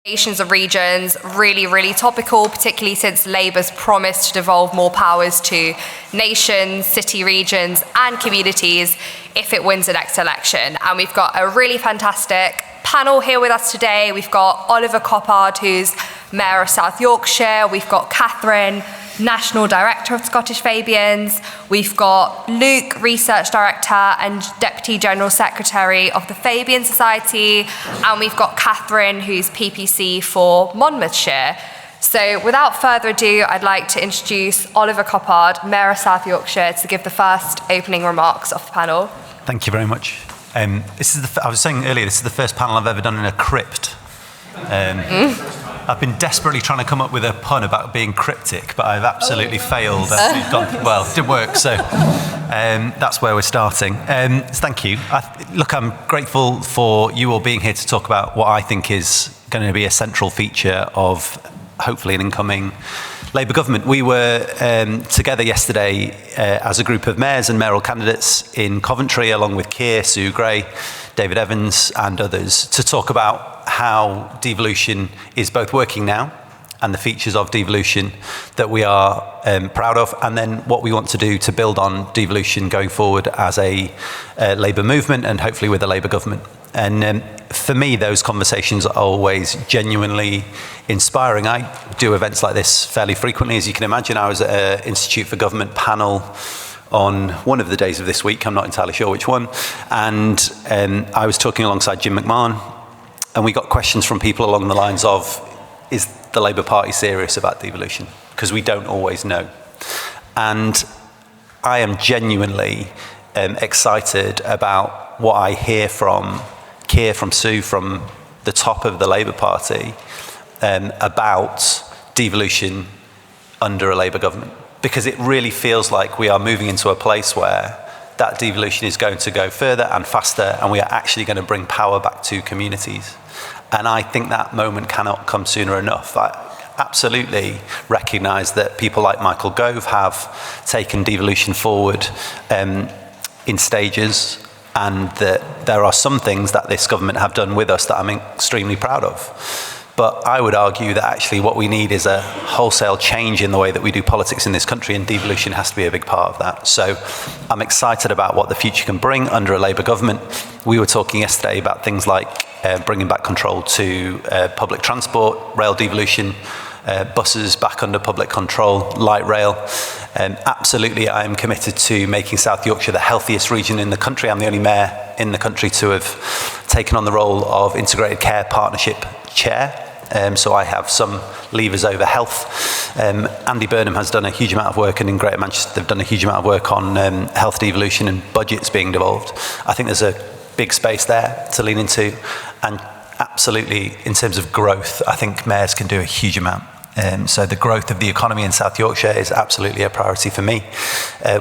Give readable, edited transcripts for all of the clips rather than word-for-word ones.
Nations of regions, really topical, particularly since Labour's promised to devolve more powers to nations, city regions and communities if it wins the next election. And we've got a really fantastic panel here with us today. We've got Oliver Coppard, who's Mayor of South Yorkshire. We've got Catherine, National Director of Scottish Fabians. We've got Luke, Research Director and Deputy General Secretary of the Fabian Society. And we've got Catherine, who's PPC for Monmouthshire. So without further ado, I'd like to introduce Oliver Coppard, Mayor of South Yorkshire, to give the first opening remarks of the panel. Thank you very much. I was saying earlier, this is the first panel I've ever done in a crypt. I've been desperately trying to come up with a pun about being cryptic, but I've absolutely failed. It didn't work, so that's where we're starting. Thank you. I'm grateful for you all being here to talk about what I think is going to be a central feature of hopefully an incoming Labour government. We were together yesterday as a group of mayors and mayoral candidates in Coventry, along with Keir, Sue Gray, David Evans and others, to talk about how devolution is both working now and the features of devolution that we are proud of, and then what we want to do to build on devolution going forward as a Labour movement and hopefully with a Labour government. And for me, those conversations are always genuinely inspiring. I do events like this fairly frequently, as you can imagine. I was at an Institute for Government panel on one of the days of this week, I'm not entirely sure which one, and I was talking alongside Jim McMahon, and we got questions from people along the lines of, is the Labour Party serious about devolution? Because we don't always know. And I am genuinely excited about what I hear from Keir, from Sue, from the top of the Labour Party about devolution under a Labour government. Because it really feels like we are moving into a place where that devolution is going to go further and faster, and we are actually going to bring power back to communities. And I think that moment cannot come sooner enough. I absolutely recognise that people like Michael Gove have taken devolution forward in stages, and that there are some things that this government have done with us that I'm extremely proud of. But I would argue that actually what we need is a wholesale change in the way that we do politics in this country, and devolution has to be a big part of that. So I'm excited about what the future can bring under a Labour government. We were talking yesterday about things like bringing back control to public transport, rail devolution, buses back under public control, light rail. Absolutely, I am committed to making South Yorkshire the healthiest region in the country. I'm the only mayor in the country to have taken on the role of Integrated Care Partnership Chair. So I have some levers over health. Andy Burnham has done a huge amount of work, and in Greater Manchester they've done a huge amount of work on health devolution and budgets being devolved. I think there's a big space there to lean into, and absolutely in terms of growth, I think mayors can do a huge amount. So the growth of the economy in South Yorkshire is absolutely a priority for me.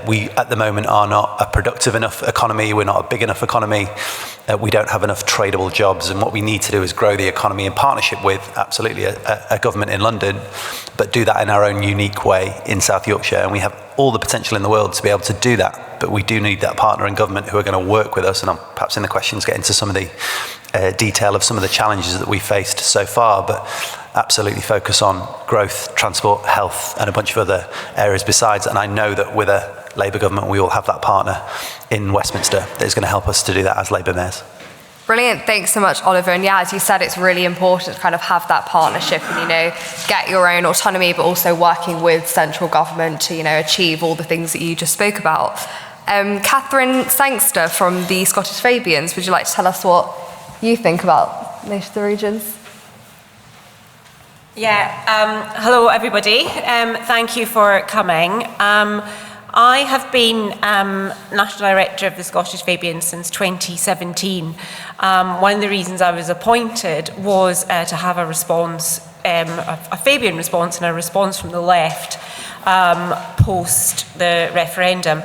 We at the moment are not a productive enough economy, we're not a big enough economy, we don't have enough tradable jobs, and what we need to do is grow the economy in partnership with absolutely a government in London, but do that in our own unique way in South Yorkshire. And we have all the potential in the world to be able to do that, but we do need that partner in government who are going to work with us, and I'll perhaps in the questions get into some of the detail of some of the challenges that we faced so far, but absolutely focus on growth, transport, health, and a bunch of other areas besides. And I know that with a Labour government, we will have that partner in Westminster that is going to help us to do that as Labour mayors. Brilliant, thanks so much, Oliver. And yeah, as you said, it's really important to kind of have that partnership and, get your own autonomy, but also working with central government to, achieve all the things that you just spoke about. Catherine Sangster from the Scottish Fabians, would you like to tell us what you think about Nations of Regions? Yeah, hello everybody. Thank you for coming. I have been National Director of the Scottish Fabians since 2017. One of the reasons I was appointed was to have a response, a Fabian response and a response from the left post the referendum.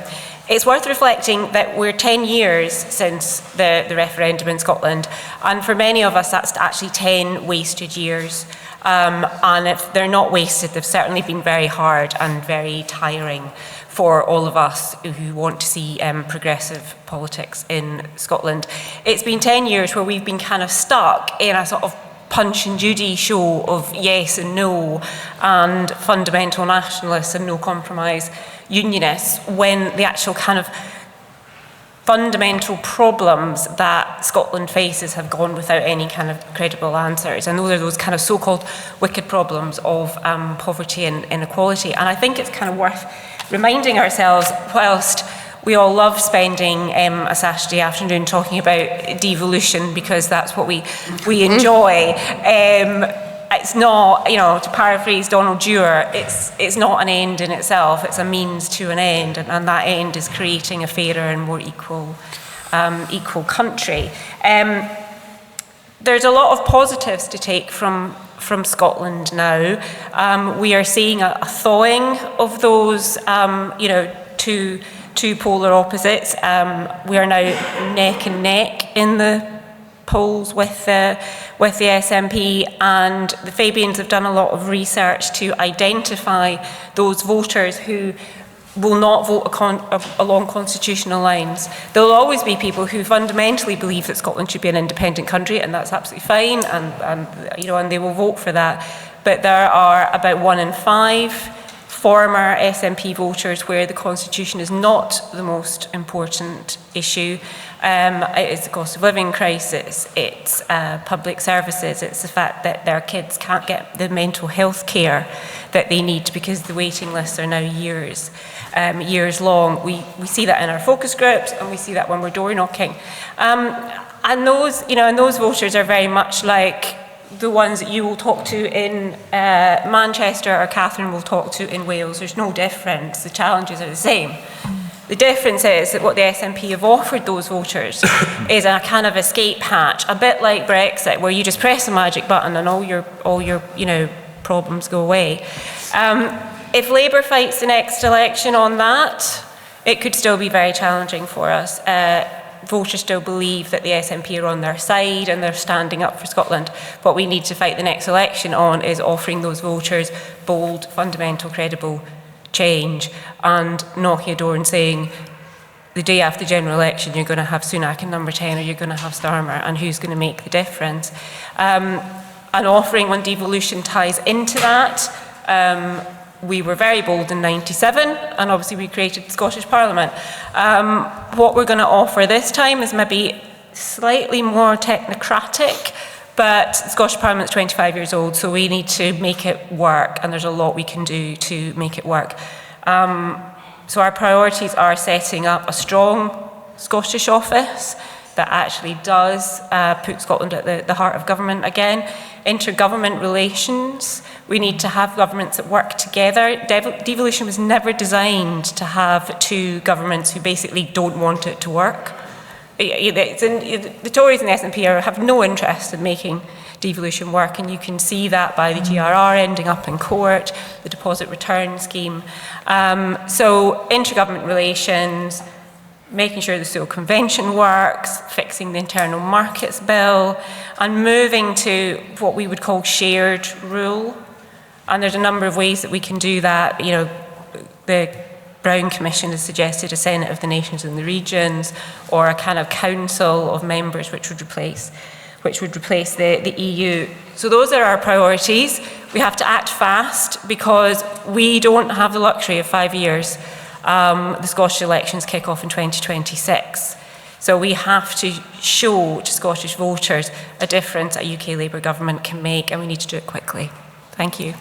It's worth reflecting that we're 10 years since the referendum in Scotland, and for many of us that's actually 10 wasted years. And if they're not wasted, they've certainly been very hard and very tiring for all of us who want to see progressive politics in Scotland. It's been 10 years where we've been kind of stuck in a sort of Punch and Judy show of yes and no, and fundamental nationalists and no compromise unionists, when the actual kind of fundamental problems that Scotland faces have gone without any kind of credible answers. And those are those kind of so-called wicked problems of poverty and inequality. And I think it's kind of worth reminding ourselves, whilst we all love spending a Saturday afternoon talking about devolution because that's what we enjoy, it's not, you know, to paraphrase Donald Dewar, it's not an end in itself, it's a means to an end, and that end is creating a fairer and more equal country. There's a lot of positives to take from Scotland now. We are seeing a thawing of those, you know, two polar opposites. We are now neck and neck in the polls with the SNP, and the Fabians have done a lot of research to identify those voters who will not vote along constitutional lines. There will always be people who fundamentally believe that Scotland should be an independent country, and that's absolutely fine, and you know, and they will vote for that. But there are about 1 in 5 former SNP voters where the constitution is not the most important issue. It's the cost of living crisis, it's public services, it's the fact that their kids can't get the mental health care that they need because the waiting lists are now years long. We see that in our focus groups, and we see that when we're door knocking. And those, you know, and those voters are very much like the ones that you will talk to in Manchester or Catherine will talk to in Wales. There's no difference. The challenges are the same. The difference is that what the SNP have offered those voters is a kind of escape hatch, a bit like Brexit, where you just press a magic button and all your you know, problems go away. If Labour fights the next election on that, it could still be very challenging for us. Voters still believe that the SNP are on their side and they're standing up for Scotland. What we need to fight the next election on is offering those voters bold, fundamental, credible change, and knocking a door and saying, the day after the general election, you're going to have Sunak in number 10 or you're going to have Starmer, and who's going to make the difference? And offering when devolution ties into that. We were very bold in '97, and obviously we created the Scottish Parliament. What we're going to offer this time is maybe slightly more technocratic, but the Scottish Parliament's 25 years old, so we need to make it work, and there's a lot we can do to make it work. So our priorities are setting up a strong Scottish office that actually does put Scotland at the heart of government again. Intergovernment relations, we need to have governments that work together. Devolution was never designed to have two governments who basically don't want it to work. The Tories and the SNP have no interest in making devolution work, and you can see that by the GRR ending up in court, the deposit return scheme. So intergovernment relations, making sure the Sewell Convention works, fixing the Internal Markets Bill, and moving to what we would call shared rule. And there's a number of ways that we can do that. You know, the Brown Commission has suggested a Senate of the Nations and the Regions, or a kind of council of members which would replace the EU. So those are our priorities. We have to act fast because we don't have the luxury of 5 years. The Scottish elections kick off in 2026. So we have to show to Scottish voters a difference a UK Labour government can make, and we need to do it quickly. Thank you.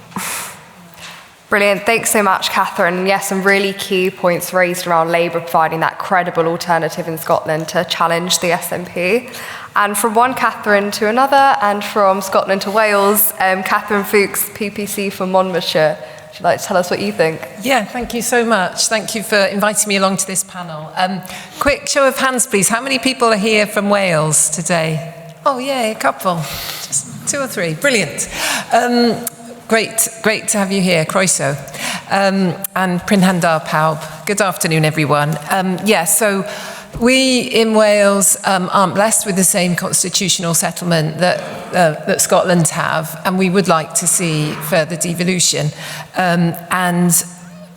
Brilliant. Thanks so much, Catherine. Yes, some really key points raised around Labour providing that credible alternative in Scotland to challenge the SNP. And from one Catherine to another, and from Scotland to Wales, Catherine Fuchs, PPC for Monmouthshire. Would you like to tell us what you think? Yeah, thank you so much. Thank you for inviting me along to this panel. Quick show of hands, please. How many people are here from Wales today? Oh, yeah, a couple. Just 2 or 3. Brilliant. Great to have you here, Croeso. And Prynhawn Pawb. Good afternoon, everyone. So we in Wales aren't blessed with the same constitutional settlement that Scotland have, and we would like to see further devolution.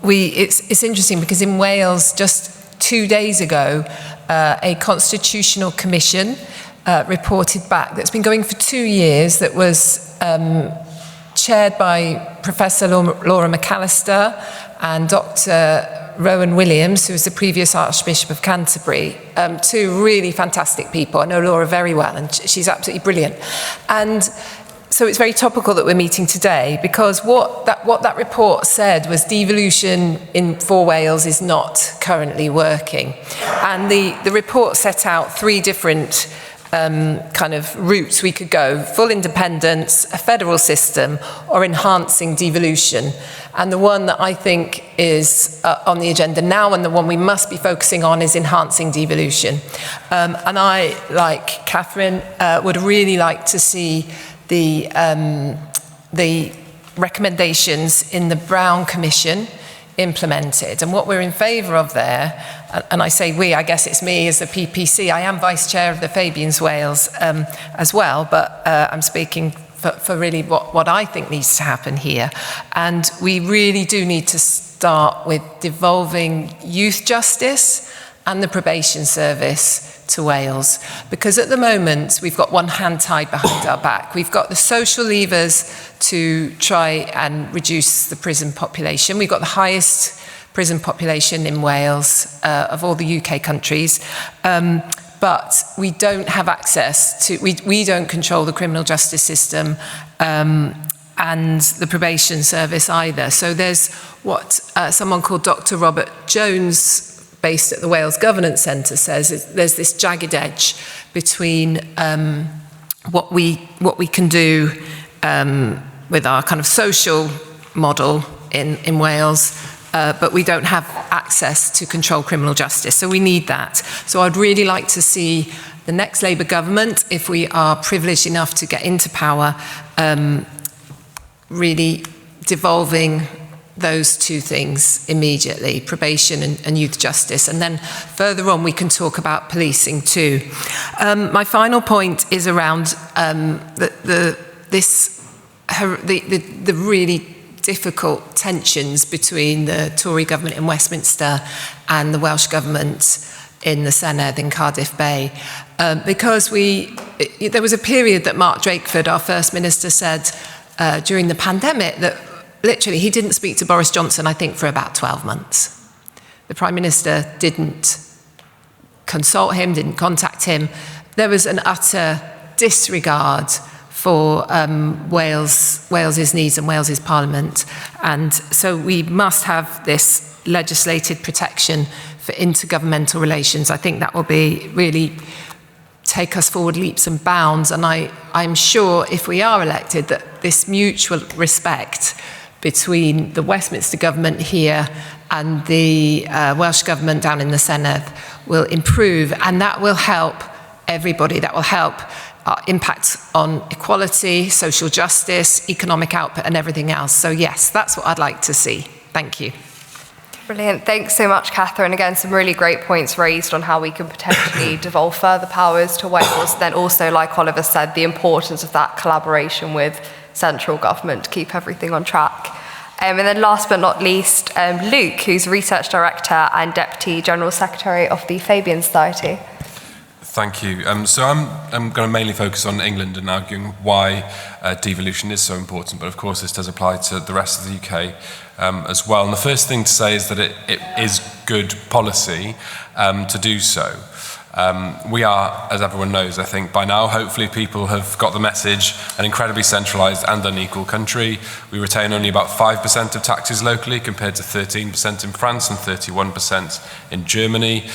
It's interesting because in Wales, just 2 days ago, a constitutional commission reported back that's been going for 2 years, that was chaired by Professor Laura McAllister and Dr. Rowan Williams, who was the previous Archbishop of Canterbury, two really fantastic people. I know Laura very well, and she's absolutely brilliant. And so it's very topical that we're meeting today, because what that report said was devolution for Wales is not currently working. And the report set out 3 different kind of routes we could go: full independence, a federal system, or enhancing devolution. And the one that I think is on the agenda now, and the one we must be focusing on, is enhancing devolution. And I, like Catherine, would really like to see the recommendations in the Brown Commission implemented. And what we're in favour of there, and I say we, I guess it's me as the PPC, I am Vice Chair of the Fabians Wales as well, but I'm speaking for really what I think needs to happen here. And we really do need to start with devolving youth justice and the probation service to Wales. Because at the moment, we've got one hand tied behind our back. We've got the social levers to try and reduce the prison population. We've got the highest prison population in Wales of all the UK countries. But we don't have access to, we don't control the criminal justice system and the probation service either. So there's what someone called Dr. Robert Jones, based at the Wales Governance Centre, says there's this jagged edge between what we can do with our kind of social model in Wales, but we don't have access to control criminal justice. So we need that. So I'd really like to see the next Labour government, if we are privileged enough to get into power, really devolving those 2 things immediately, probation and youth justice. And then further on, we can talk about policing too. My final point is around the really difficult tensions between the Tory government in Westminster and the Welsh government in the Senedd in Cardiff Bay. Because there was a period that Mark Drakeford, our First Minister, said during the pandemic that literally he didn't speak to Boris Johnson, I think, for about 12 months. The Prime Minister didn't consult him, didn't contact him. There was an utter disregard for Wales's needs and Wales's Parliament. And so we must have this legislated protection for intergovernmental relations. I think that will be really take us forward leaps and bounds. And I'm sure if we are elected that this mutual respect between the Westminster government here and the Welsh government down in the Senedd will improve, and that will help everybody. That will help our impact on equality, social justice, economic output, and everything else. So yes, that's what I'd like to see. Thank you. Brilliant. Thanks so much, Catherine. Again, some really great points raised on how we can potentially devolve further powers to Wales. Then also, like Oliver said, the importance of that collaboration with central government to keep everything on track. And then last but not least, Luke, who's Research Director and Deputy General Secretary of the Fabian Society. Thank you. So I'm going to mainly focus on England and arguing why devolution is so important, but of course this does apply to the rest of the UK as well. And the first thing to say is that it is good policy to do so. We are, as everyone knows, I think by now, hopefully people have got the message, an incredibly centralised and unequal country. We retain only about 5% of taxes locally compared to 13% in France and 31% in Germany.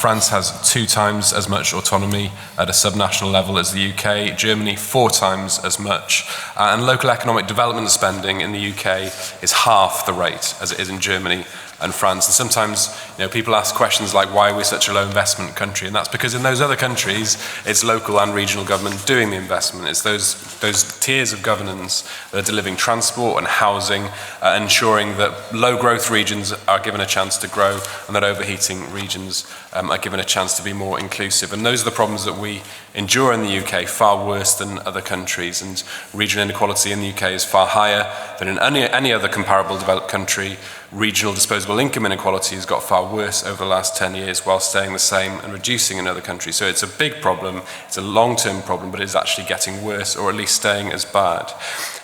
France has 2 times as much autonomy at a subnational level as the UK, Germany 4 times as much. And local economic development spending in the UK is half the rate as it is in Germany and France. And sometimes, people ask questions like, why are we such a low investment country? And that's because in those other countries, it's local and regional government doing the investment. It's those tiers of governance that are delivering transport and housing, ensuring that low growth regions are given a chance to grow and that overheating regions are given a chance to be more inclusive. And those are the problems that we endure in the UK, far worse than other countries. And regional inequality in the UK is far higher than in any other comparable developed country. Regional disposable disposable income inequality has got far worse over the last 10 years while staying the same and reducing in other countries. So it's a big problem, it's a long-term problem, but it's actually getting worse, or at least staying as bad.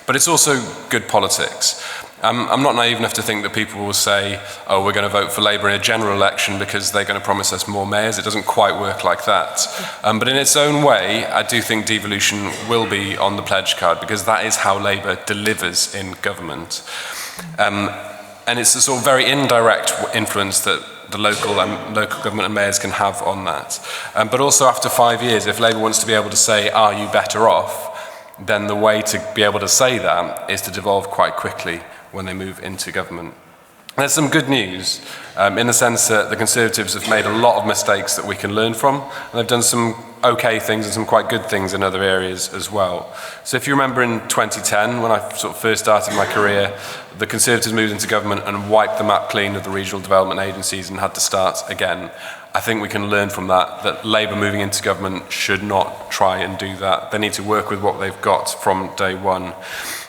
But it's also good politics. I'm not naive enough to think that people will say, oh, we're going to vote for Labour in a general election because they're going to promise us more mayors. It doesn't quite work like that. But in its own way, I do think devolution will be on the pledge card, because that is how Labour delivers in government. And it's a sort of very indirect influence that the local government and mayors can have on that. But also after 5 years, if Labour wants to be able to say, are you better off? Then the way to be able to say that is to devolve quite quickly when they move into government. There's some good news in the sense that the Conservatives have made a lot of mistakes that we can learn from, and they've done some okay things and some quite good things in other areas as well. So if you remember in 2010, when I sort of first started my career, the Conservatives moved into government and wiped the map clean of the regional development agencies and had to start again. I think we can learn from that Labour moving into government should not try and do that. They need to work with what they've got from day one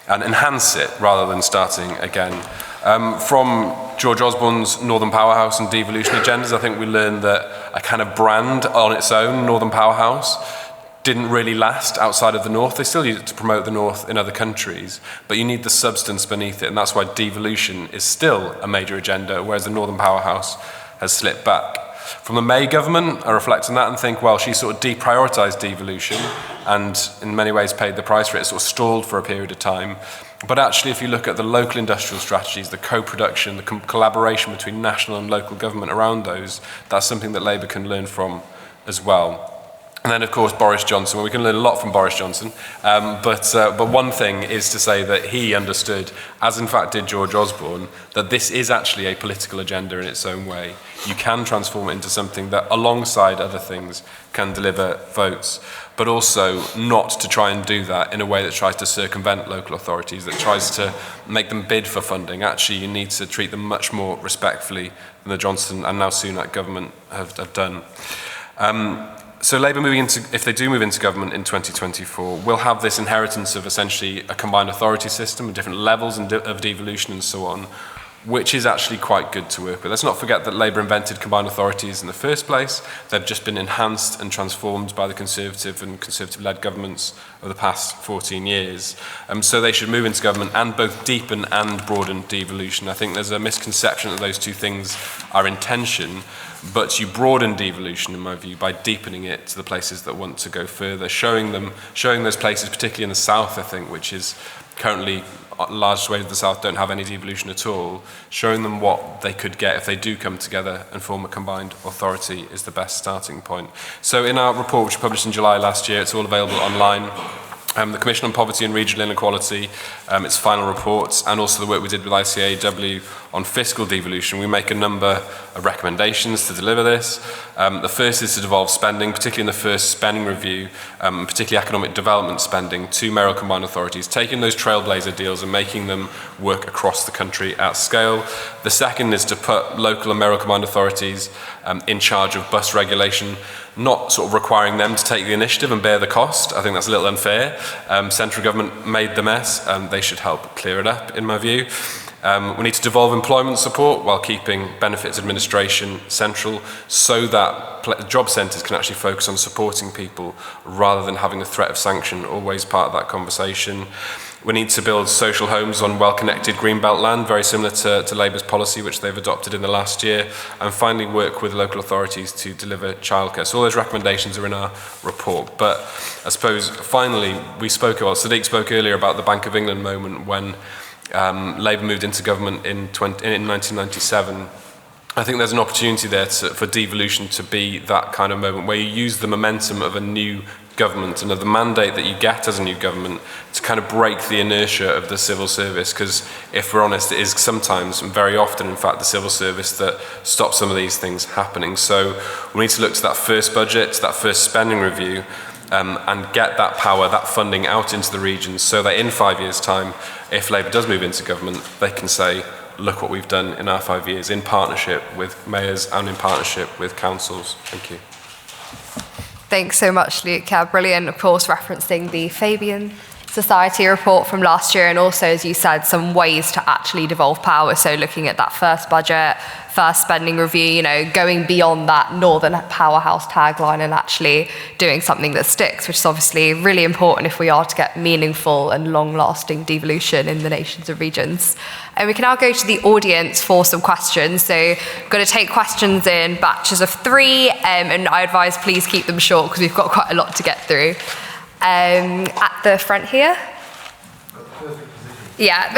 and enhance it rather than starting again. From George Osborne's Northern Powerhouse and devolution agendas, I think we learned that a kind of brand on its own, Northern Powerhouse, didn't really last outside of the North. They still use it to promote the North in other countries, but you need the substance beneath it, and that's why devolution is still a major agenda, whereas the Northern Powerhouse has slipped back. From the May government, I reflect on that and think, well, she sort of deprioritised devolution and in many ways paid the price for it. It sort of stalled for a period of time. But actually, if you look at the local industrial strategies, the co-production, the collaboration between national and local government around those, that's something that Labour can learn from as well. And then, of course, Boris Johnson. Well, we can learn a lot from Boris Johnson. But one thing is to say that he understood, as in fact did George Osborne, that this is actually a political agenda in its own way. You can transform it into something that, alongside other things, can deliver votes, but also not to try and do that in a way that tries to circumvent local authorities, that tries to make them bid for funding. Actually, you need to treat them much more respectfully than the Johnson and now Sunak government have done. So Labour moving into, if they do move into government in 2024, will have this inheritance of essentially a combined authority system with different levels of devolution and so on, which is actually quite good to work with. Let's not forget that Labour invented combined authorities in the first place. They've just been enhanced and transformed by the Conservative and Conservative-led governments over the past 14 years. So they should move into government and both deepen and broaden devolution. I think there's a misconception that those two things are in tension, but you broaden devolution, in my view, by deepening it to the places that want to go further, showing those places, particularly in the south, I think, which is currently large swathes of the south don't have any devolution at all, showing them what they could get if they do come together and form a combined authority is the best starting point. So in our report, which we published in July last year, it's all available online. The Commission on Poverty and Regional Inequality, its final reports, and also the work we did with ICAEW on fiscal devolution. We make a number of recommendations to deliver this. The first is to devolve spending, particularly in the first spending review, particularly economic development spending, to mayoral combined authorities, taking those trailblazer deals and making them work across the country at scale. The second is to put local and mayoral combined authorities in charge of bus regulation, not sort of requiring them to take the initiative and bear the cost. I think that's a little unfair. Central government made the mess, and they should help clear it up, in my view. We need to devolve employment support while keeping benefits administration central, so that job centres can actually focus on supporting people rather than having the threat of sanction always part of that conversation. We need to build social homes on well-connected greenbelt land, very similar to Labour's policy, which they've adopted in the last year. And finally, work with local authorities to deliver childcare. So all those recommendations are in our report. But I suppose, finally, Sadiq spoke earlier about the Bank of England moment when Labour moved into government in 1997. I think there's an opportunity there for devolution to be that kind of moment where you use the momentum of a new government and of the mandate that you get as a new government to kind of break the inertia of the civil service, because if we're honest, it is sometimes, and very often in fact, the civil service that stops some of these things happening. So we need to look to that first budget, to that first spending review, and get that power, that funding out into the regions, so that in 5 years' time, if Labour does move into government, they can say, look what we've done in our 5 years, in partnership with mayors and in partnership with councils. Thank you. Thanks so much, Luke. Yeah, brilliant, of course, referencing the Fabian Society report from last year, and also, as you said, some ways to actually devolve power. So looking at that first budget, first spending review, you know, going beyond that Northern Powerhouse tagline and actually doing something that sticks, which is obviously really important if we are to get meaningful and long-lasting devolution in the nations and regions. And we can now go to the audience for some questions. So I'm going to take questions in batches of 3, and I advise please keep them short because we've got quite a lot to get through. At the front here. Yeah.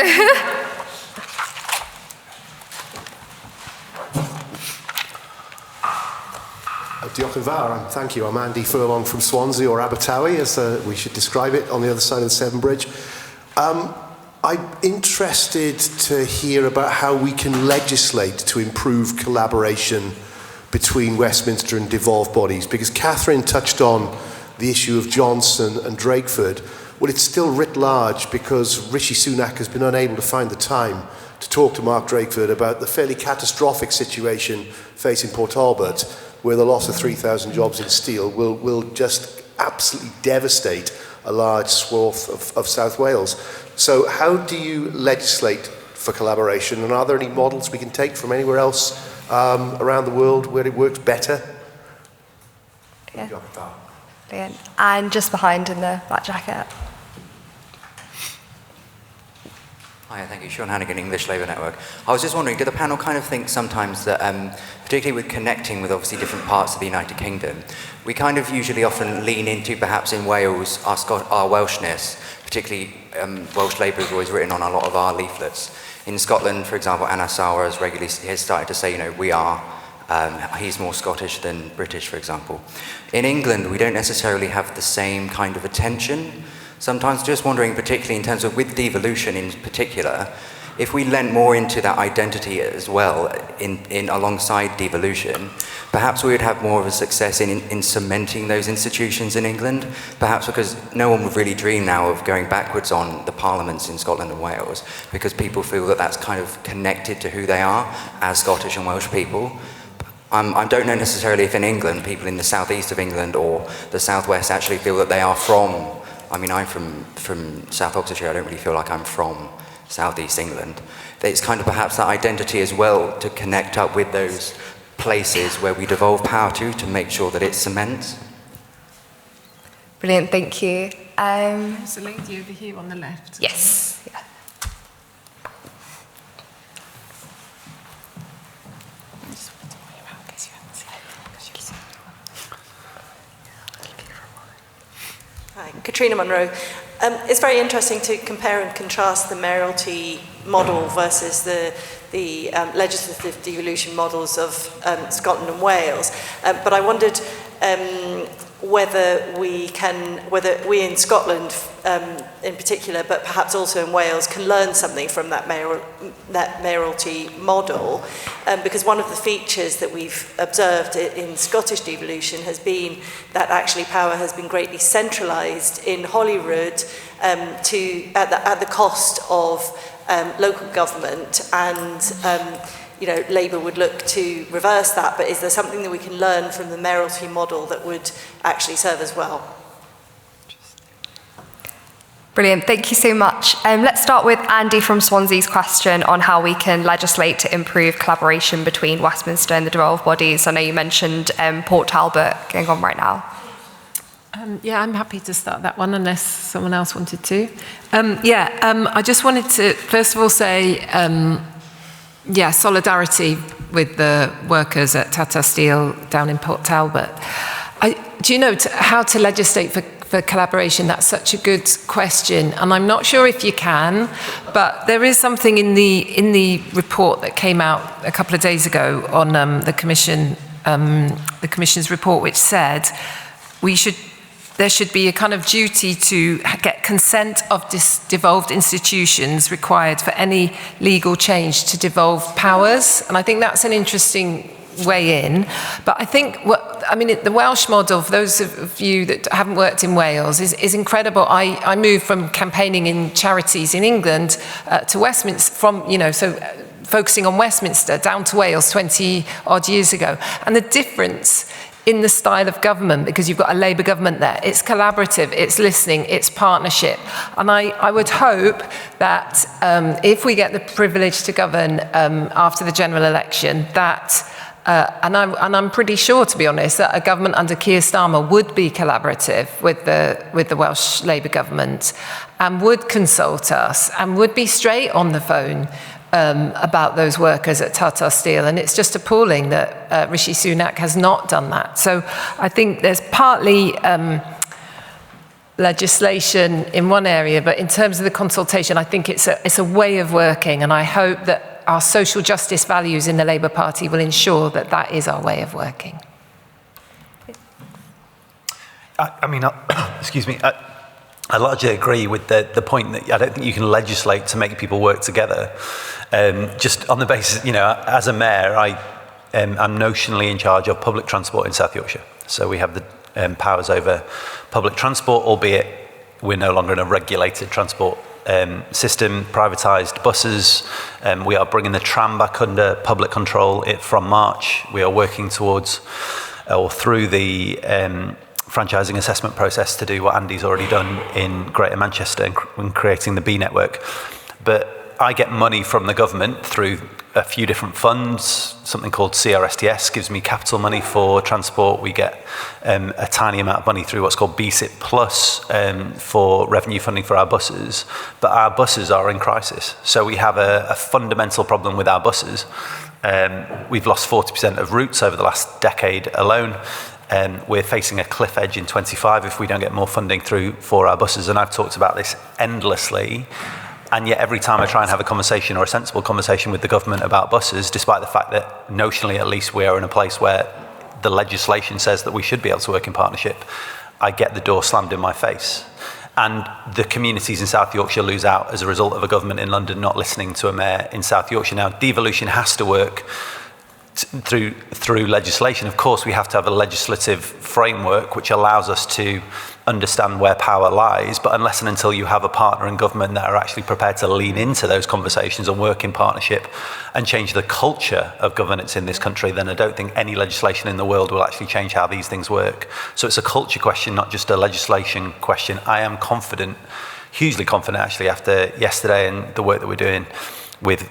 Diolch yn fawr, and thank you. I'm Andy Furlong from Swansea, or Abertawe, as we should describe it, on the other side of the Severn Bridge. I'm interested to hear about how we can legislate to improve collaboration between Westminster and devolved bodies, because Catherine touched on the issue of Johnson and Drakeford. Well, it's still writ large because Rishi Sunak has been unable to find the time to talk to Mark Drakeford about the fairly catastrophic situation facing Port Talbot, where the loss of 3,000 jobs in steel will just absolutely devastate a large swath of South Wales. So how do you legislate for collaboration, and are there any models we can take from anywhere else around the world where it works better? Yeah. Brilliant. And just behind in the black jacket. Hi, thank you. Sean Hannigan, English Labour Network. I was just wondering, do the panel kind of think sometimes that, particularly with connecting with obviously different parts of the United Kingdom, we kind of usually often lean into, perhaps in Wales, our Welshness, particularly Welsh Labour has always written on a lot of our leaflets. In Scotland, for example, Anna Sauer has started to say, you know, we are. He's more Scottish than British, for example. In England, we don't necessarily have the same kind of attention. Sometimes just wondering, particularly in terms of with devolution in particular, if we lent more into that identity as well in alongside devolution, perhaps we would have more of a success in cementing those institutions in England, perhaps because no one would really dream now of going backwards on the parliaments in Scotland and Wales, because people feel that that's kind of connected to who they are as Scottish and Welsh people. I don't know necessarily if in England, people in the southeast of England or the southwest actually feel that they are from, I mean, I'm from South Oxfordshire, I don't really feel like I'm from southeast England. It's kind of perhaps that identity as well to connect up with those places where we devolve power to make sure that it cements. Brilliant, thank you. There's a lady over here on the left. Yes. Yeah. Hi, Katrina Munro. It's very interesting to compare and contrast the mayoralty model versus the legislative devolution models of Scotland and Wales. But I wondered whether we in Scotland in particular, but perhaps also in Wales, can learn something from that mayoralty model, because one of the features that we've observed in Scottish devolution has been that actually power has been greatly centralised in Holyrood at the cost of local government, and Labour would look to reverse that, but is there something that we can learn from the mayoralty model that would actually serve as well? Brilliant, thank you so much. Let's start with Andy from Swansea's question on how we can legislate to improve collaboration between Westminster and the devolved bodies. I know you mentioned Port Talbot going on right now. Yeah, I'm happy to start that one unless someone else wanted to. I just wanted to first of all say, solidarity with the workers at Tata Steel down in Port Talbot. Do you know how to legislate for collaboration? That's such a good question, and I'm not sure if you can, but there is something in the report that came out a couple of days ago on the Commission's report, which said there should be a kind of duty to get consent of devolved institutions required for any legal change to devolve powers. And I think that's an interesting way in. But I think, the Welsh model, for those of you that haven't worked in Wales, is incredible. I moved from campaigning in charities in England to Westminster, focusing on Westminster down to Wales 20 odd years ago. And the difference in the style of government, because you've got a Labour government there. It's collaborative, it's listening, it's partnership. And I would hope that if we get the privilege to govern after the general election, that and I'm pretty sure, to be honest, that a government under Keir Starmer would be collaborative with the Welsh Labour government and would consult us and would be straight on the phone about those workers at Tata Steel. And it's just appalling that Rishi Sunak has not done that. So I think there's partly legislation in one area, but in terms of the consultation, I think it's a way of working, and I hope that our social justice values in the Labour Party will ensure that that is our way of working. Excuse me. I largely agree with the point that I don't think you can legislate to make people work together. Just on the basis, as a mayor, I'm notionally in charge of public transport in South Yorkshire. So we have the powers over public transport, albeit we're no longer in a regulated transport system, privatised buses. We are bringing the tram back under public control from March. We are working towards or through the franchising assessment process to do what Andy's already done in Greater Manchester in creating the B network. But I get money from the government through a few different funds. Something called CRSTS gives me capital money for transport. We get a tiny amount of money through what's called BSIP Plus for revenue funding for our buses. But our buses are in crisis. So we have a fundamental problem with our buses. We've lost 40% of routes over the last decade alone. We're facing a cliff edge in 25 if we don't get more funding through for our buses. And I've talked about this endlessly. And yet every time I try and have a conversation or a sensible conversation with the government about buses, despite the fact that notionally at least we are in a place where the legislation says that we should be able to work in partnership, I get the door slammed in my face. And the communities in South Yorkshire lose out as a result of a government in London not listening to a mayor in South Yorkshire. Now, devolution has to work through legislation. Of course, we have to have a legislative framework which allows us to understand where power lies, but unless and until you have a partner in government that are actually prepared to lean into those conversations and work in partnership and change the culture of governance in this country, then I don't think any legislation in the world will actually change how these things work. So it's a culture question, not just a legislation question. I am confident, hugely confident actually, after yesterday and the work that we're doing with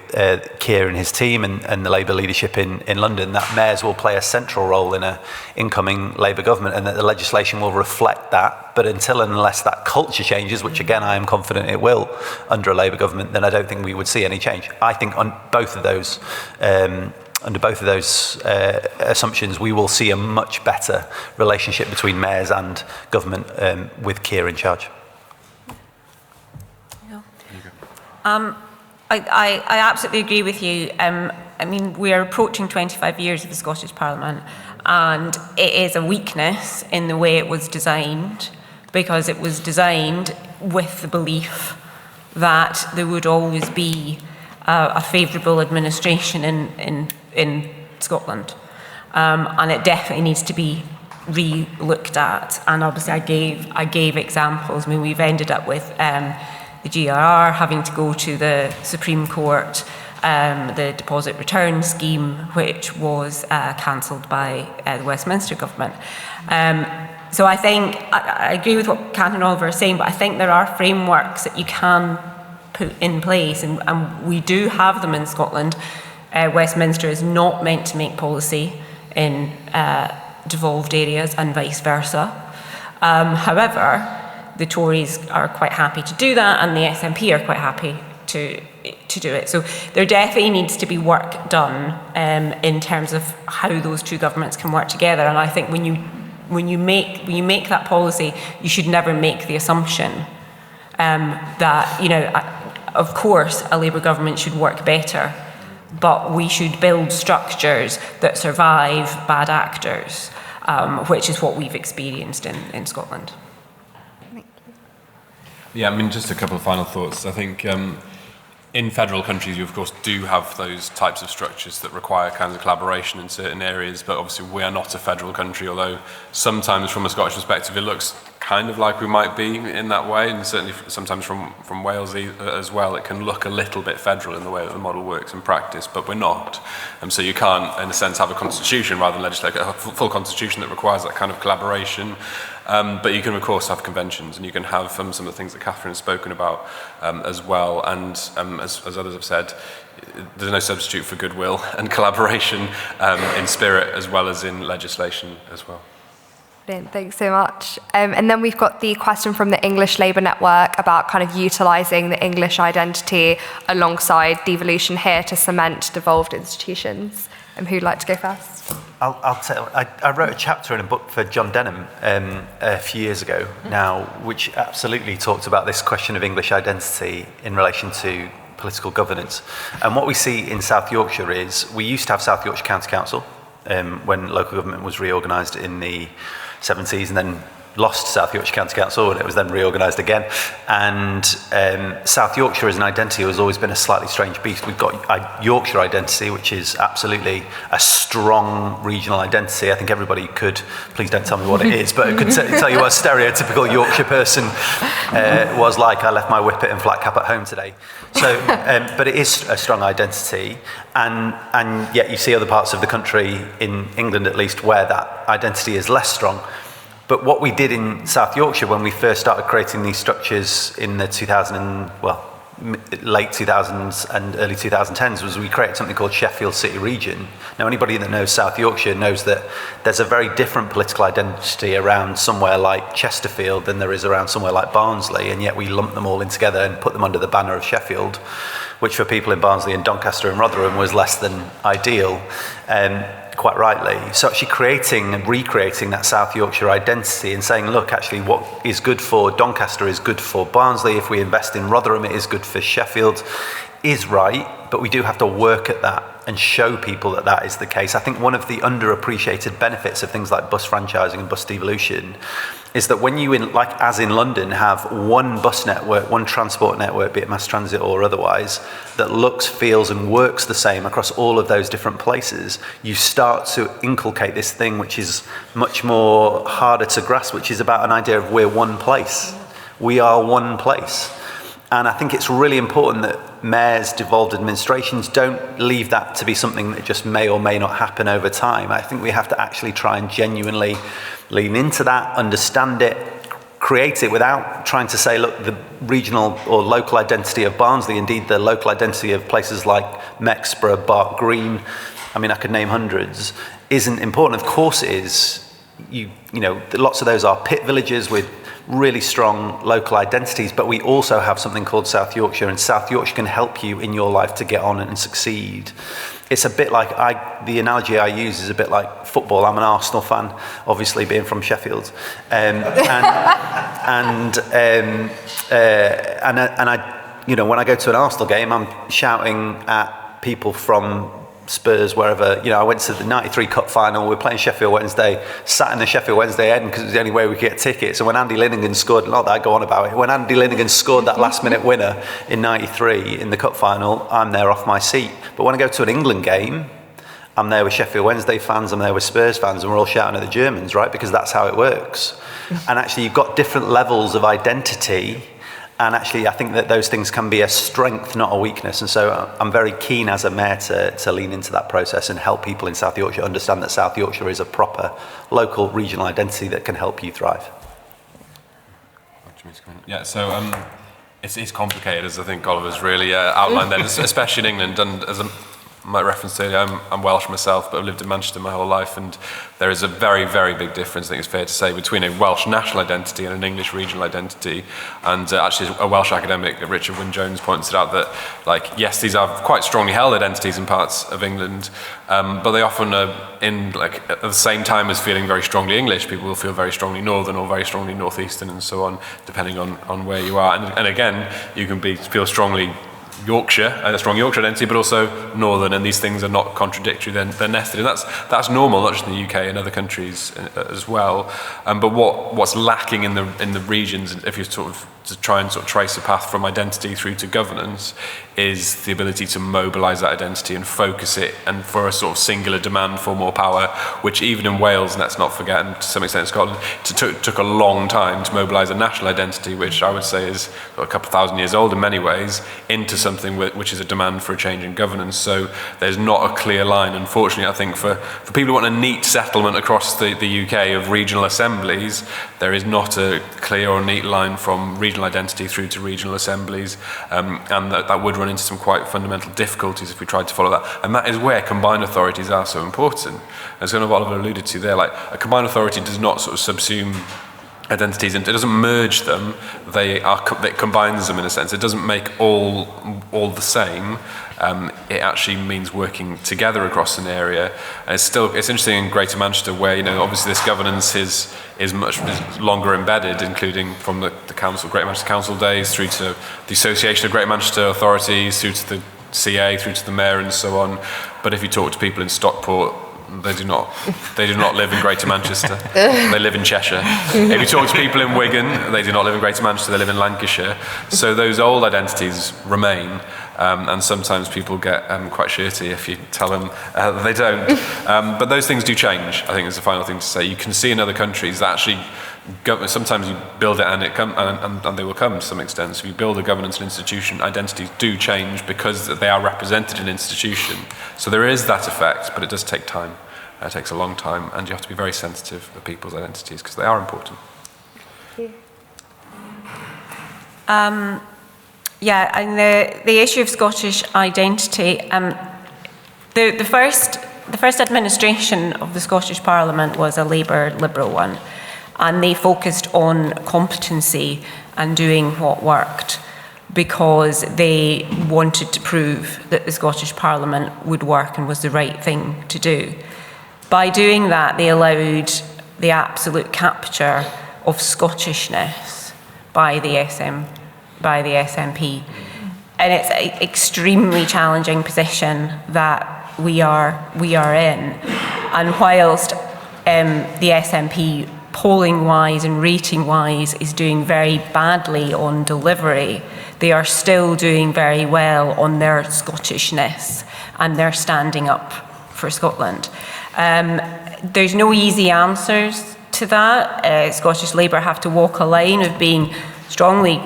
Keir and his team and the Labour leadership in London, that mayors will play a central role in an incoming Labour government and that the legislation will reflect that. But until and unless that culture changes, which again I am confident it will under a Labour government, then I don't think we would see any change. I think on both of those, under both of those assumptions, we will see a much better relationship between mayors and government with Keir in charge. I absolutely agree with you. I mean, we are approaching 25 years of the Scottish Parliament, and it is a weakness in the way it was designed, because it was designed with the belief that there would always be a favourable administration in Scotland. And it definitely needs to be re-looked at. And obviously I gave examples. I mean, we've ended up with the GRR having to go to the Supreme Court, the deposit return scheme, which was cancelled by the Westminster government. So I think, I agree with what Catherine Oliver is saying, but I think there are frameworks that you can put in place, and we do have them in Scotland. Westminster is not meant to make policy in devolved areas and vice versa. However, the Tories are quite happy to do that, and the SNP are quite happy to do it. So there definitely needs to be work done in terms of how those two governments can work together. And I think when you make that policy, you should never make the assumption that, of course, a Labour government should work better, but we should build structures that survive bad actors, which is what we've experienced in Scotland. Yeah, I mean, just a couple of final thoughts. I think in federal countries, you of course do have those types of structures that require kinds of collaboration in certain areas, but obviously we are not a federal country, although sometimes from a Scottish perspective it looks kind of like we might be in that way, and certainly sometimes from Wales as well, it can look a little bit federal in the way that the model works in practice, but we're not. So you can't, in a sense, have a constitution rather than legislate a full constitution that requires that kind of collaboration. But you can, of course, have conventions, and you can have some of the things that Catherine has spoken about as well. And as others have said, there's no substitute for goodwill and collaboration in spirit as well as in legislation as well. Brilliant, thanks so much. And then we've got the question from the English Labour Network about kind of utilising the English identity alongside devolution here to cement devolved institutions. Who'd like to go first? I'll tell. I wrote a chapter in a book for John Denham a few years ago now, which absolutely talked about this question of English identity in relation to political governance. And what we see in South Yorkshire is, we used to have South Yorkshire County Council when local government was reorganised in the 70s, and then lost South Yorkshire County Council, and it was then reorganised again. And South Yorkshire as an identity has always been a slightly strange beast. We've got a Yorkshire identity, which is absolutely a strong regional identity. I think everybody could, please don't tell me what it is, but it could tell you what a stereotypical Yorkshire person was like. I left my whippet and flat cap at home today. So, but it is a strong identity, and yet you see other parts of the country, in England at least, where that identity is less strong. But what we did in South Yorkshire when we first started creating these structures in the late 2000s and early 2010s was we created something called Sheffield City Region. Now, anybody that knows South Yorkshire knows that there's a very different political identity around somewhere like Chesterfield than there is around somewhere like Barnsley, and yet we lumped them all in together and put them under the banner of Sheffield, which for people in Barnsley and Doncaster and Rotherham was less than ideal. Quite rightly. So actually creating and recreating that South Yorkshire identity and saying, look, actually what is good for Doncaster is good for Barnsley. If we invest in Rotherham, it is good for Sheffield, is right, but we do have to work at that and show people that that is the case. I think one of the underappreciated benefits of things like bus franchising and bus devolution is that when you, as in London, have one bus network, one transport network, be it mass transit or otherwise, that looks, feels and works the same across all of those different places, you start to inculcate this thing which is much more harder to grasp, which is about an idea of we're one place. We are one place. And I think it's really important that mayors, devolved administrations don't leave that to be something that just may or may not happen over time. I think we have to actually try and genuinely lean into that, understand it, create it without trying to say, look, the regional or local identity of Barnsley, indeed the local identity of places like Mexborough, Bark Green, I mean, I could name hundreds, isn't important. Of course it is. You know, lots of those are pit villages with really strong local identities, but we also have something called South Yorkshire, and South Yorkshire can help you in your life to get on and succeed. It's a bit like, the analogy I use is a bit like football. I'm an Arsenal fan, obviously being from Sheffield, and I, you know, when I go to an Arsenal game, I'm shouting at people from Spurs, wherever. You know, I went to the 93 Cup final, we were playing Sheffield Wednesday, sat in the Sheffield Wednesday end because it was the only way we could get tickets. And when Andy Linnigan scored, not that I go on about it, when Andy Linnigan scored that last minute winner in 93 in the Cup final, I'm there off my seat. But when I go to an England game, I'm there with Sheffield Wednesday fans, I'm there with Spurs fans, and we're all shouting at the Germans, right? Because that's how it works. And actually you've got different levels of identity. And actually, I think that those things can be a strength, not a weakness. And so I'm very keen as a mayor to lean into that process and help people in South Yorkshire understand that South Yorkshire is a proper local regional identity that can help you thrive. Yeah, so it's complicated, as I think Oliver's really outlined then, especially in England. And as I might reference earlier, I'm Welsh myself, but I've lived in Manchester my whole life, and there is a very, very big difference, I think it's fair to say, between a Welsh national identity and an English regional identity. And actually, a Welsh academic, Richard Wynne-Jones, pointed out that, like, yes, these are quite strongly held identities in parts of England, but they often are in, like, at the same time as feeling very strongly English, people will feel very strongly Northern or very strongly Northeastern and so on, depending on where you are. And again, you can feel strongly Yorkshire, a strong Yorkshire identity, but also Northern, and these things are not contradictory, they're nested, and that's normal, not just in the UK, in other countries as well. But what's lacking in the regions, if you sort of to try and sort of trace a path from identity through to governance is the ability to mobilise that identity and focus it, and for a sort of singular demand for more power, which even in Wales, and let's not forget, and to some extent in Scotland, took a long time to mobilise a national identity, which I would say is a couple of thousand years old in many ways, into something which is a demand for a change in governance. So there's not a clear line, unfortunately. I think for people who want a neat settlement across the UK of regional assemblies, there is not a clear or neat line from regional identity through to regional assemblies, and that would run into some quite fundamental difficulties if we tried to follow that. And that is where combined authorities are so important. As kind of Oliver alluded to there, like a combined authority does not sort of subsume identities, and it doesn't merge them. It combines them in a sense. It doesn't make all the same. It actually means working together across an area. And it's interesting in Greater Manchester, where obviously this governance is much longer embedded, including from the council, Greater Manchester Council days, through to the Association of Greater Manchester Authorities, through to the CA, through to the Mayor, and so on. But if you talk to people in Stockport, they do not live in Greater Manchester. They live in Cheshire. If you talk to people in Wigan, they do not live in Greater Manchester. They live in Lancashire. So those old identities remain, and sometimes people get quite shirty if you tell them they don't. But those things do change, I think is the final thing to say. You can see in other countries that actually sometimes you build it and they will come to some extent. So if you build a governance and institution, identities do change because they are represented in an institution. So there is that effect, but it does take time. It takes a long time, and you have to be very sensitive of people's identities because they are important. Yeah, and the issue of Scottish identity, the first administration of the Scottish Parliament was a Labour Liberal one, and they focused on competency and doing what worked because they wanted to prove that the Scottish Parliament would work and was the right thing to do. By doing that, they allowed the absolute capture of Scottishness by the SNP. And it's an extremely challenging position that we are in. And whilst the SNP polling-wise and rating-wise is doing very badly on delivery, they are still doing very well on their Scottishness and their standing up for Scotland. There's no easy answers to that. Scottish Labour have to walk a line of being strongly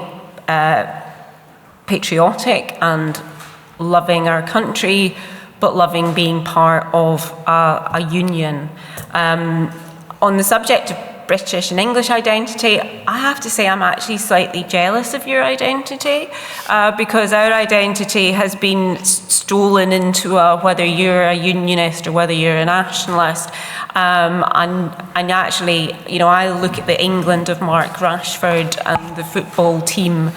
patriotic and loving our country, but loving being part of a union. On the subject of British and English identity, I have to say I'm actually slightly jealous of your identity because our identity has been stolen into whether you're a unionist or whether you're a nationalist. And actually, I look at the England of Mark Rashford and the football team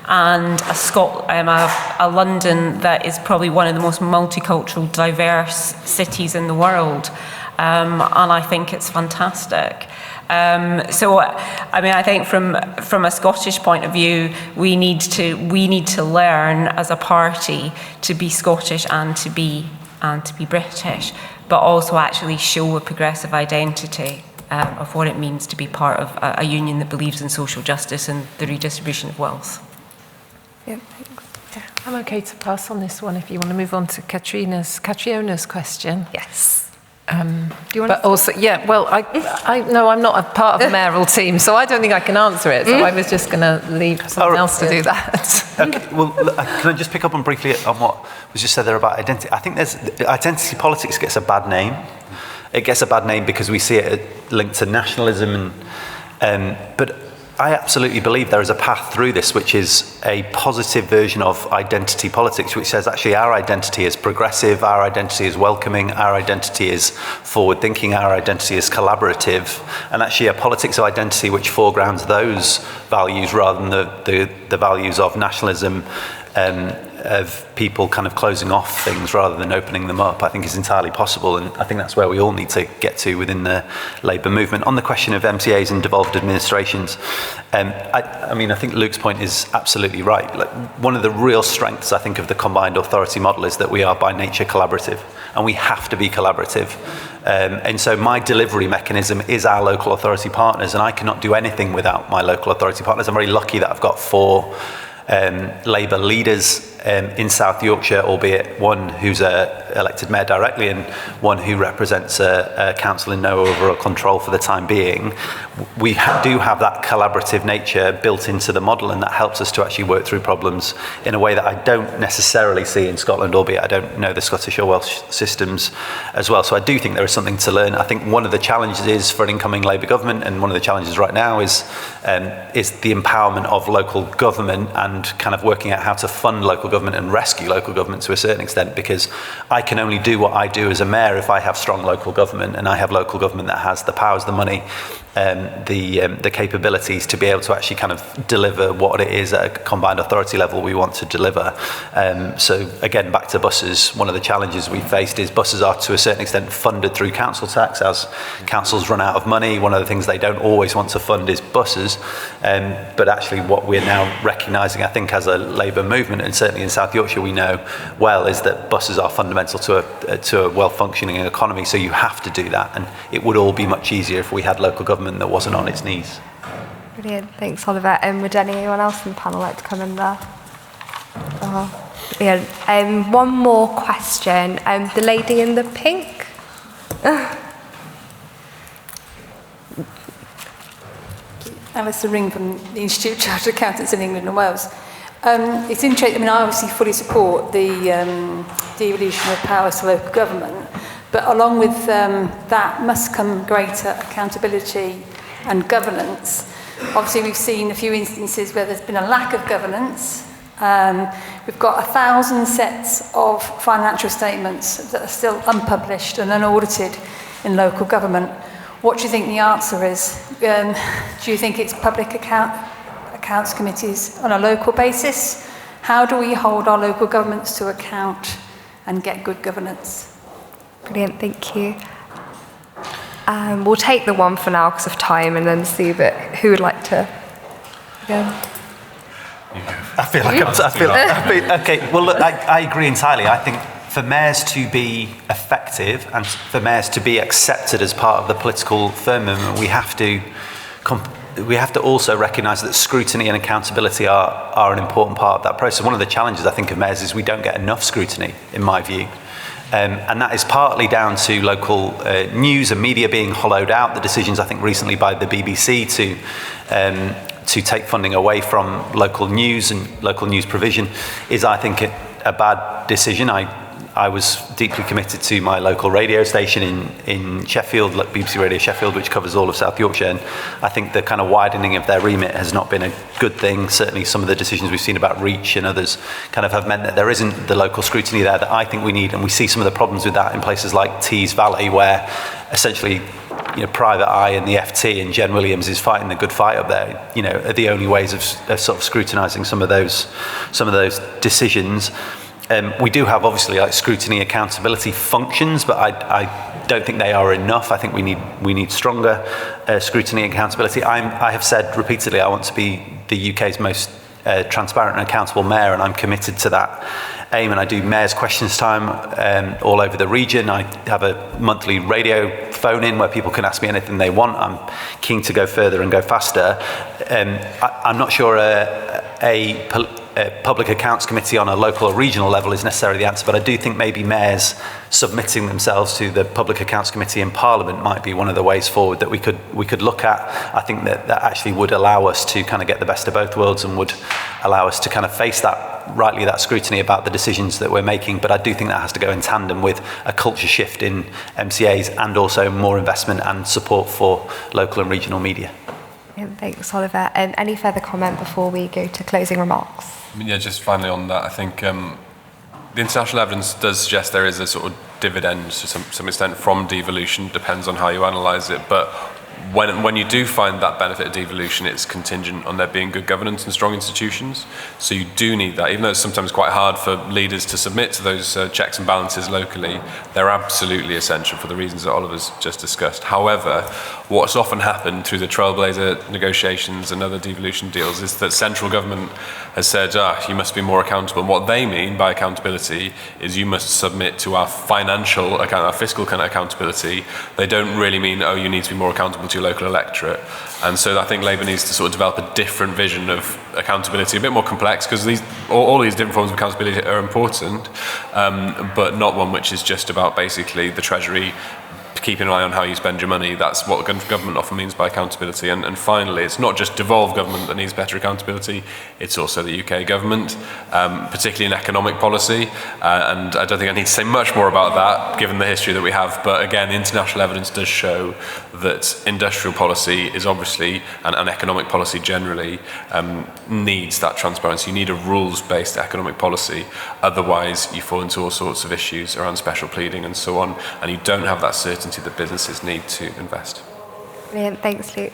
and a London that is probably one of the most multicultural, diverse cities in the world. And I think it's fantastic. I think from a Scottish point of view, we need to learn as a party to be Scottish and to be British, but also actually show a progressive identity of what it means to be part of a union that believes in social justice and the redistribution of wealth. Yeah, I'm okay to pass on this one if you want to move on to Catriona's question. Yes. Do you want? But also, yeah. Well, I know I'm not a part of the mayoral team, so I don't think I can answer it. So I was just going to leave someone else to do that. Okay, well, can I just pick up on briefly on what was just said there about identity? I think identity politics gets a bad name. It gets a bad name because we see it linked to nationalism, but I absolutely believe there is a path through this, which is a positive version of identity politics, which says actually our identity is progressive, our identity is welcoming, our identity is forward-thinking, our identity is collaborative, and actually a politics of identity which foregrounds those values rather than the values of nationalism, of people kind of closing off things rather than opening them up, I think is entirely possible, and I think that's where we all need to get to within the Labour movement. On the question of MCAs and devolved administrations, I mean, I think Luke's point is absolutely right. Like, one of the real strengths, I think, of the combined authority model is that we are by nature collaborative, and we have to be collaborative. And so my delivery mechanism is our local authority partners, and I cannot do anything without my local authority partners. I'm very lucky that I've got 4 Labour leaders in South Yorkshire, albeit one who's elected mayor directly and one who represents a council in no overall control for the time being. We do have that collaborative nature built into the model, and that helps us to actually work through problems in a way that I don't necessarily see in Scotland, albeit I don't know the Scottish or Welsh systems as well. So I do think there is something to learn. I think one of the challenges is for an incoming Labour government, and one of the challenges right now is the empowerment of local government and kind of working out how to fund local government and rescue local government to a certain extent, because I can only do what I do as a mayor if I have strong local government, and I have local government that has the powers, the money, the capabilities to be able to actually kind of deliver what it is at a combined authority level we want to deliver. So again, back to buses, one of the challenges we faced is buses are to a certain extent funded through council tax. As councils run out of money, one of the things they don't always want to fund is buses. But actually what we're now recognising, I think, as a Labour movement, and certainly in South Yorkshire we know well, is that buses are fundamental to a well-functioning economy. So you have to do that, and it would all be much easier if we had local government that wasn't on its knees. Brilliant, thanks Oliver. Would anyone else in the panel like to come in there? Brilliant. One more question. The lady in the pink. Alison Ring from the Institute of Chartered Accountants in England and Wales. It's interesting, I mean, I obviously fully support the devolution of powers to local government, but along with that must come greater accountability and governance. Obviously, we've seen a few instances where there's been a lack of governance. We've got 1,000 sets of financial statements that are still unpublished and unaudited in local government. What do you think the answer is? Do you think it's public accounts committees on a local basis? How do we hold our local governments to account and get good governance? Brilliant, thank you. We'll take the one for now because of time, and then see who would like to go. I feel like okay. Well, look, I agree entirely. I think for mayors to be effective and for mayors to be accepted as part of the political firmament, we have to also recognise that scrutiny and accountability are an important part of that process. One of the challenges, I think, of mayors is we don't get enough scrutiny, in my view. And that is partly down to local news and media being hollowed out. The decisions, I think, recently by the BBC to take funding away from local news and local news provision is, I think, a bad decision. I was deeply committed to my local radio station in Sheffield, BBC Radio Sheffield, which covers all of South Yorkshire, and I think the kind of widening of their remit has not been a good thing. Certainly some of the decisions we've seen about Reach and others kind of have meant that there isn't the local scrutiny there that I think we need, and we see some of the problems with that in places like Tees Valley, where essentially, you know, Private Eye and the FT and Jen Williams is fighting the good fight up there, you know, are the only ways of sort of scrutinising some of those decisions. We do have obviously like scrutiny accountability functions, but I don't think they are enough. I think we need stronger scrutiny and accountability. I have said repeatedly I want to be the UK's most transparent and accountable mayor, and I'm committed to that aim. And I do mayor's questions time all over the region. I have a monthly radio phone in where people can ask me anything they want. I'm keen to go further and go faster. I'm not sure a public accounts committee on a local or regional level is necessarily the answer, but I do think maybe mayors submitting themselves to the public accounts committee in Parliament might be one of the ways forward that we could look at. I think that actually would allow us to kind of get the best of both worlds and would allow us to kind of face that scrutiny about the decisions that we're making. But I do think that has to go in tandem with a culture shift in MCAs and also more investment and support for local and regional media. Thanks, Oliver. Any further comment before we go to closing remarks? I mean, yeah, just finally on that, I think the international evidence does suggest there is a sort of dividend to some extent from devolution, depends on how you analyse it. But when you do find that benefit of devolution, it's contingent on there being good governance and strong institutions. So you do need that, even though it's sometimes quite hard for leaders to submit to those checks and balances locally. They're absolutely essential for the reasons that Oliver's just discussed. However, what's often happened through the Trailblazer negotiations and other devolution deals is that central government has said, you must be more accountable. And what they mean by accountability is you must submit to our financial account, our fiscal kind of accountability. They don't really mean, you need to be more accountable to your local electorate. And so I think Labour needs to sort of develop a different vision of accountability, a bit more complex, because all these different forms of accountability are important, but not one which is just about basically the Treasury keeping an eye on how you spend your money. That's what government often means by accountability. And finally, it's not just devolved government that needs better accountability, it's also the UK government, particularly in economic policy. And I don't think I need to say much more about that, given the history that we have. But again, international evidence does show that industrial policy is obviously, and economic policy generally, needs that transparency. You need a rules-based economic policy. Otherwise, you fall into all sorts of issues around special pleading and so on, and you don't have that certainty that businesses need to invest. Brilliant, thanks Luke.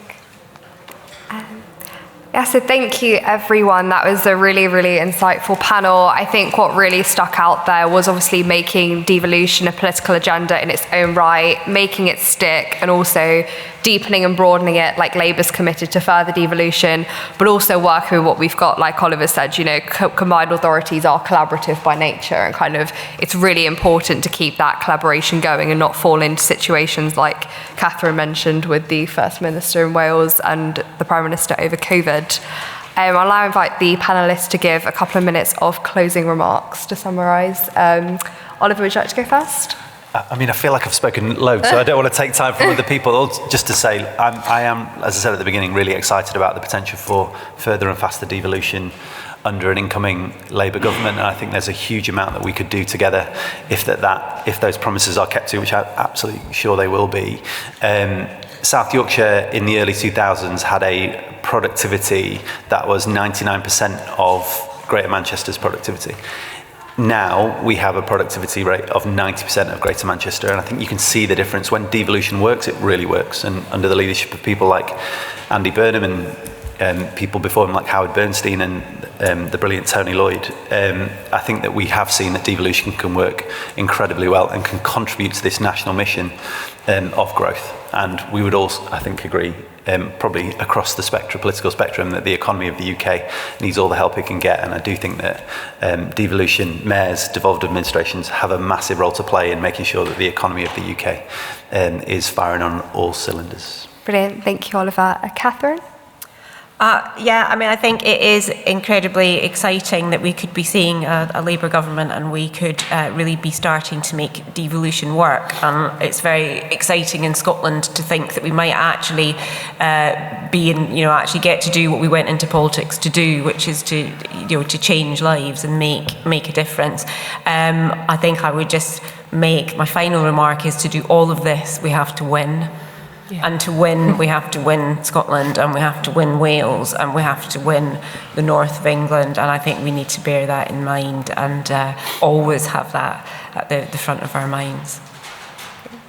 So thank you everyone. That was a really, really insightful panel. I think what really stuck out there was obviously making devolution a political agenda in its own right, making it stick, and also deepening and broadening it, like Labour's committed to further devolution, but also working with what we've got, like Oliver said, combined authorities are collaborative by nature, and kind of it's really important to keep that collaboration going and not fall into situations like Catherine mentioned with the First Minister in Wales and the Prime Minister over COVID. I'll now invite the panellists to give a couple of minutes of closing remarks to summarise. Oliver, would you like to go first? I mean, I feel like I've spoken loads, so I don't want to take time from other people. Just to say, I am, as I said at the beginning, really excited about the potential for further and faster devolution under an incoming Labour government, and I think there's a huge amount that we could do together if those promises are kept to, which I'm absolutely sure they will be. South Yorkshire in the early 2000s had a productivity that was 99% of Greater Manchester's productivity. Now we have a productivity rate of 90% of Greater Manchester, and I think you can see the difference. When devolution works, it really works, and under the leadership of people like Andy Burnham and people before him like Howard Bernstein and the brilliant Tony Lloyd, I think that we have seen that devolution can work incredibly well and can contribute to this national mission of growth. And we would also, I think, agree, probably across the political spectrum, that the economy of the UK needs all the help it can get. And I do think that devolution, mayors, devolved administrations have a massive role to play in making sure that the economy of the UK is firing on all cylinders. Brilliant, thank you, Oliver. Catherine? I think it is incredibly exciting that we could be seeing a Labour government and we could really be starting to make devolution work. It's very exciting in Scotland to think that we might actually actually get to do what we went into politics to do, which is to change lives and make a difference. I think I would just make my final remark is to do all of this, we have to win. Yeah. And to win, we have to win Scotland, and we have to win Wales, and we have to win the north of England. And I think we need to bear that in mind and always have that at the front of our minds.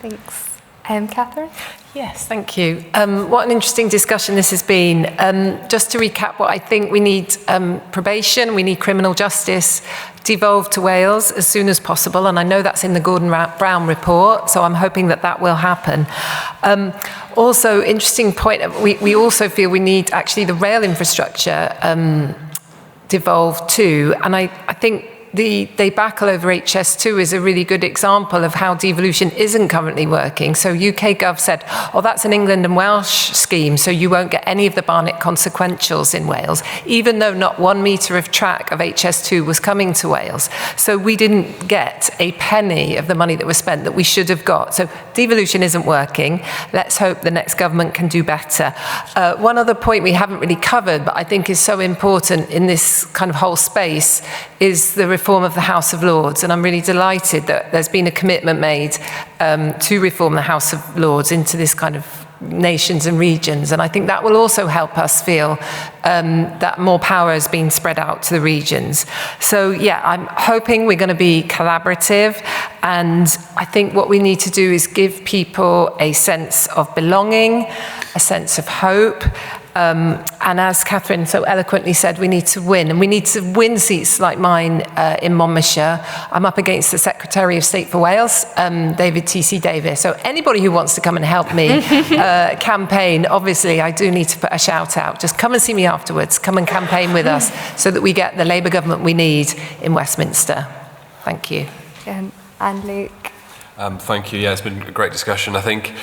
Thanks. Catherine? Yes, thank you. What an interesting discussion this has been. Just to recap what I think we need probation, we need criminal justice devolved to Wales as soon as possible, and I know that's in the Gordon Brown report, so I'm hoping that will happen. Also, interesting point, we also feel we need actually the rail infrastructure devolved too, and I think the debacle over HS2 is a really good example of how devolution isn't currently working. So UK Gov said, that's an England and Welsh scheme, so you won't get any of the Barnett consequentials in Wales, even though not 1 metre of track of HS2 was coming to Wales. So we didn't get a penny of the money that was spent that we should have got. So devolution isn't working. Let's hope the next government can do better. One other point we haven't really covered, but I think is so important in this kind of whole space, is the reform of the House of Lords, and I'm really delighted that there's been a commitment made to reform the House of Lords into this kind of nations and regions. And I think that will also help us feel that more power is being spread out to the regions. So yeah, I'm hoping we're going to be collaborative. And I think what we need to do is give people a sense of belonging, a sense of hope. And as Catherine so eloquently said, we need to win. And we need to win seats like mine in Monmouthshire. I'm up against the Secretary of State for Wales, David T.C. Davis. So anybody who wants to come and help me campaign, obviously I do need to put a shout out. Just come and see me afterwards. Come and campaign with us so that we get the Labour government we need in Westminster. Thank you. And Luke. Thank you. Yeah, it's been a great discussion. I think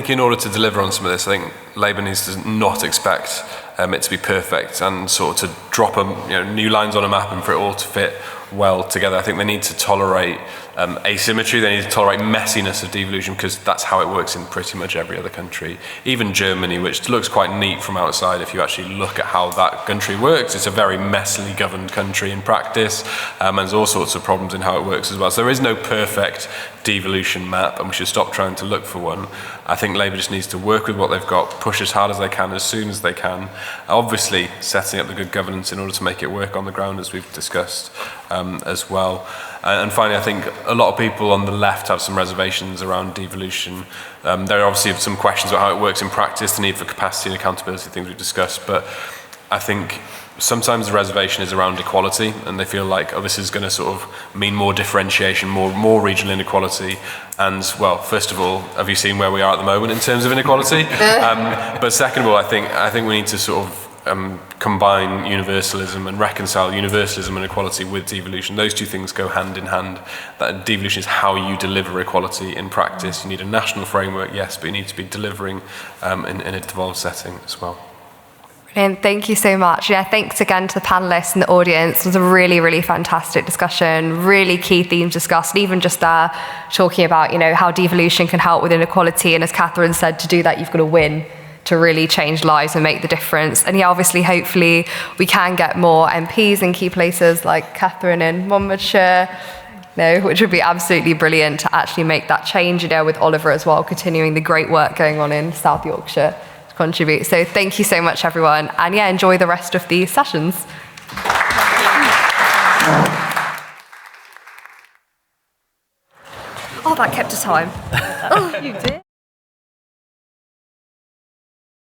in order to deliver on some of this, I think Labour needs to not expect it to be perfect and sort of to drop new lines on a map and for it all to fit well together. I think they need to tolerate asymmetry, they need to tolerate messiness of devolution, because that's how it works in pretty much every other country. Even Germany, which looks quite neat from outside, if you actually look at how that country works, it's a very messily governed country in practice, and there's all sorts of problems in how it works as well. So there is no perfect devolution map, and we should stop trying to look for one. I think Labour just needs to work with what they've got, push as hard as they can, as soon as they can, obviously setting up the good governance in order to make it work on the ground, as we've discussed as well. And finally, I think a lot of people on the left have some reservations around devolution. There are obviously some questions about how it works in practice, the need for capacity and accountability, things we've discussed, but I think sometimes the reservation is around equality, and they feel like, oh, this is going to sort of mean more differentiation, more regional inequality. And, well, first of all, have you seen where we are at the moment in terms of inequality? But second of all, I think we need to sort of combine universalism and reconcile universalism and equality with devolution. Those two things go hand in hand. That devolution is how you deliver equality in practice. You need a national framework, yes, but you need to be delivering in a devolved setting as well. Brilliant. Thank you so much. Yeah, thanks again to the panelists and the audience. It was a really, really fantastic discussion. Really key themes discussed, and even just there talking about, how devolution can help with inequality. And as Catherine said, to do that, you've got to win to really change lives and make the difference. And yeah, obviously, hopefully, we can get more MPs in key places like Catherine in Monmouthshire, which would be absolutely brilliant to actually make that change, with Oliver as well, continuing the great work going on in South Yorkshire to contribute. So thank you so much, everyone. And yeah, enjoy the rest of the sessions. Oh, that kept a time. Oh, you did.